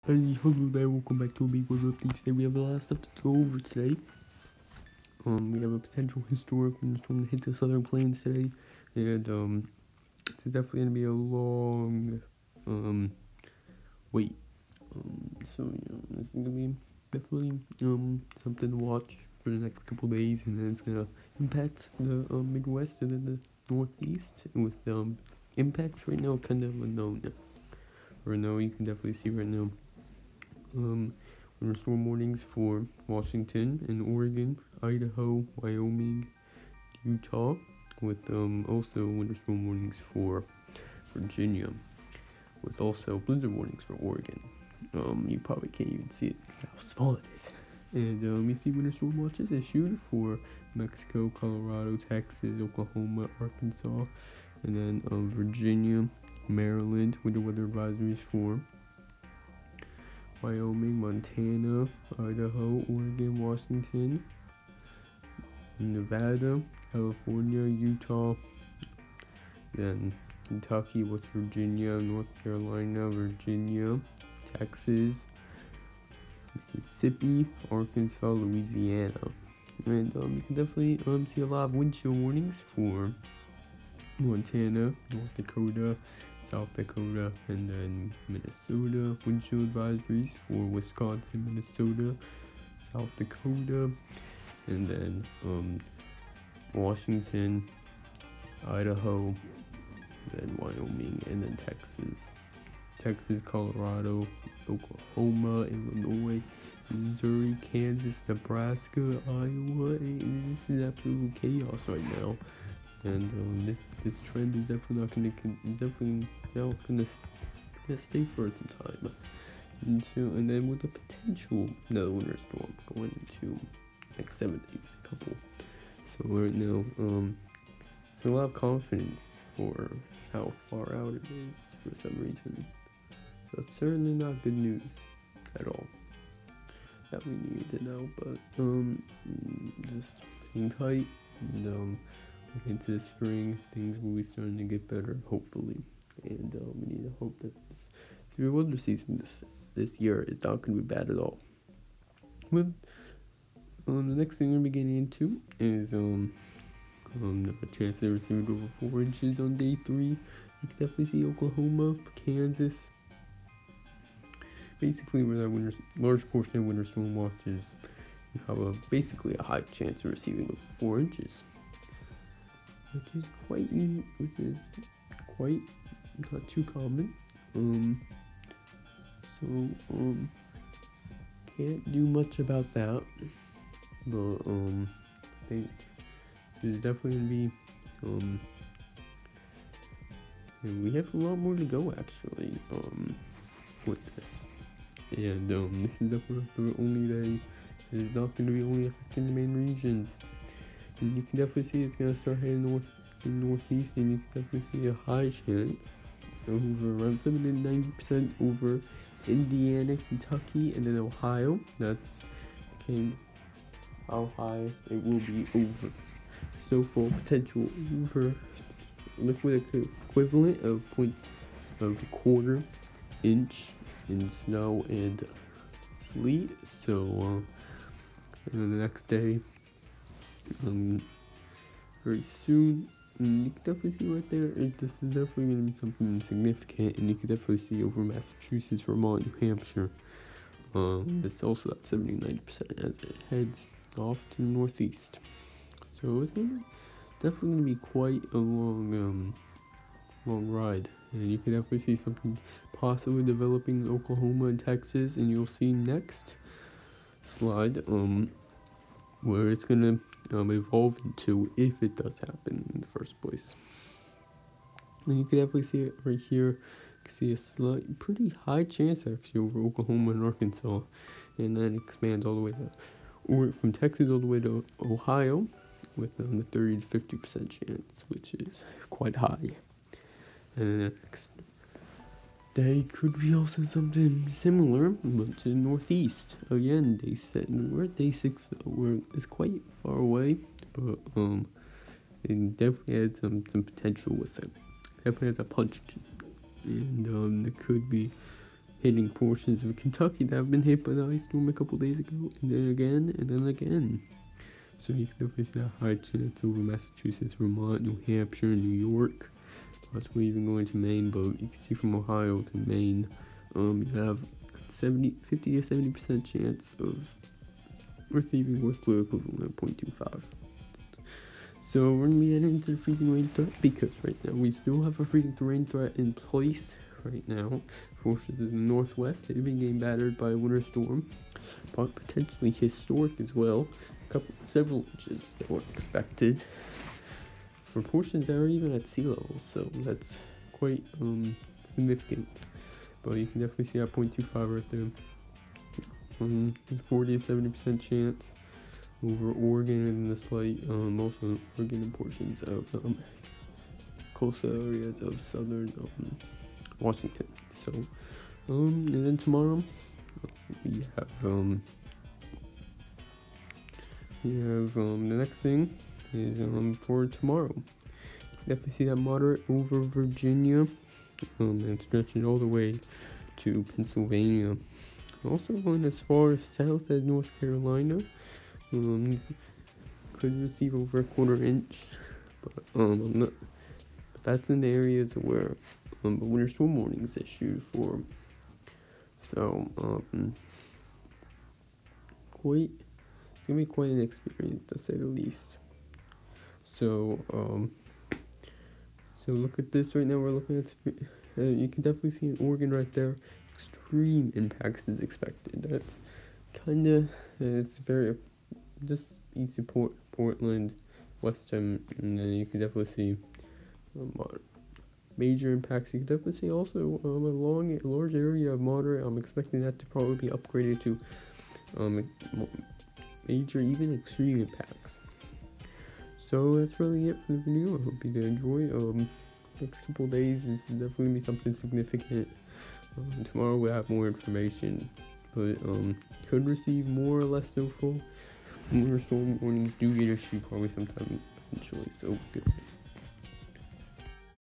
Hey, hello there, welcome back to a big world update. Today we have a lot of stuff to go over today. We have a potential historic windstorm to hit the southern plains today, and it's definitely gonna be a long wait. This is gonna be definitely something to watch for the next couple days, and then it's gonna impact the Midwest and then the Northeast with impacts right now kind of unknown. Right now, you can definitely see right now. Winter storm warnings for Washington and Oregon, Idaho, Wyoming, Utah, with also winter storm warnings for Virginia, with also blizzard warnings for Oregon. You probably can't even see it how small it is. And you see winter storm watches issued for Mexico, Colorado, Texas, Oklahoma, Arkansas, and then Virginia, Maryland, winter weather advisories for Wyoming, Montana, Idaho, Oregon, Washington, Nevada, California, Utah, then Kentucky, West Virginia, North Carolina, Virginia, Texas, Mississippi, Arkansas, Louisiana. And you can definitely see a lot of wind chill warnings for Montana, North Dakota, South Dakota, and then Minnesota. Wind chill advisories for Wisconsin, Minnesota, South Dakota, and then Washington, Idaho, then Wyoming, and then Texas, Colorado, Oklahoma, Illinois, Missouri, Kansas, Nebraska, Iowa. This is absolute chaos right now. And this trend is definitely not gonna stay for some time. And then with a potential another winter storm going into like 7 days, a couple. So right now, it's a lot of confidence for how far out it is for some reason. So it's certainly not good news at all that we need to know. But just hang tight and into the spring, things will be starting to get better, hopefully. And we need to hope that this severe weather season this year is not going to be bad at all. Well, the next thing we're going to be getting into is the chance to receive over 4 inches on day 3. You can definitely see Oklahoma, Kansas. Basically, where that large portion of winter storm watches, you have basically a high chance of receiving over 4 inches. Which is quite not too common. Can't do much about that. But I think there's definitely gonna be and we have a lot more to go actually with this. And this is definitely the only day. It's not gonna be only affecting the main regions. And you can definitely see it's going to start heading north in northeast, and you can definitely see a high chance over around 70 to 90% over Indiana, Kentucky, and then Ohio. That's how high it will be over. So for potential over liquid equivalent of a quarter inch in snow and sleet. So and then the next day. Very soon, and you can definitely see right there, this is definitely going to be something significant, and you can definitely see over Massachusetts, Vermont, New Hampshire. It's also at 70-90% as it heads off to the northeast. So it's definitely going to be quite a long ride, and you can definitely see something possibly developing in Oklahoma and Texas, and you'll see next slide, where it's going to evolve into if it does happen in the first place. And you can definitely see it right here. You can see a pretty high chance actually over Oklahoma and Arkansas, and then expand all the way or from Texas all the way to Ohio with the 30 to 50% chance, which is quite high. And the next day could be also something similar, but to the northeast. Again, we're at day 6 though. It's quite far away, but it definitely had some potential with it. Definitely has a punch, and it could be hitting portions of Kentucky that have been hit by the ice storm a couple days ago, and then again, and then again. So you can definitely see a high chance over Massachusetts, Vermont, New Hampshire, New York, possibly even going to Maine. But you can see from Ohio to Maine, you have 50 to 70% chance of receiving workload equivalent of 0.25. So we're going to be heading into the freezing rain threat, because right now we still have a freezing rain threat in place right now. Portions of the northwest have been getting battered by a winter storm, but potentially historic as well. Several inches that were expected for portions that are even at sea level, so that's quite significant. But you can definitely see that 0.25 right there. 40 to 70% chance over Oregon, and the slight also Oregon and portions of coastal areas of southern Washington. So and then tomorrow we have the next thing is for tomorrow. Definitely see that moderate over Virginia, and stretching all the way to Pennsylvania. Also going as far south as North Carolina. Could receive over a 1/4 inch, but that's in the areas where the winter storm warning is issued for. So it's gonna be quite an experience, to say the least. So so look at this right now. We're looking at you can definitely see in Oregon right there. Extreme impacts is expected. That's it's very just east of Portland, western, and then you can definitely see major impacts. You can definitely see also a large area of moderate. I'm expecting that to probably be upgraded to major, even extreme impacts. So that's really it for the video. I hope you did enjoy. Next couple days is definitely gonna be something significant. Tomorrow we'll have more information, but could receive more or less snowfall. Winter storm warnings do get issued probably sometime eventually. So good.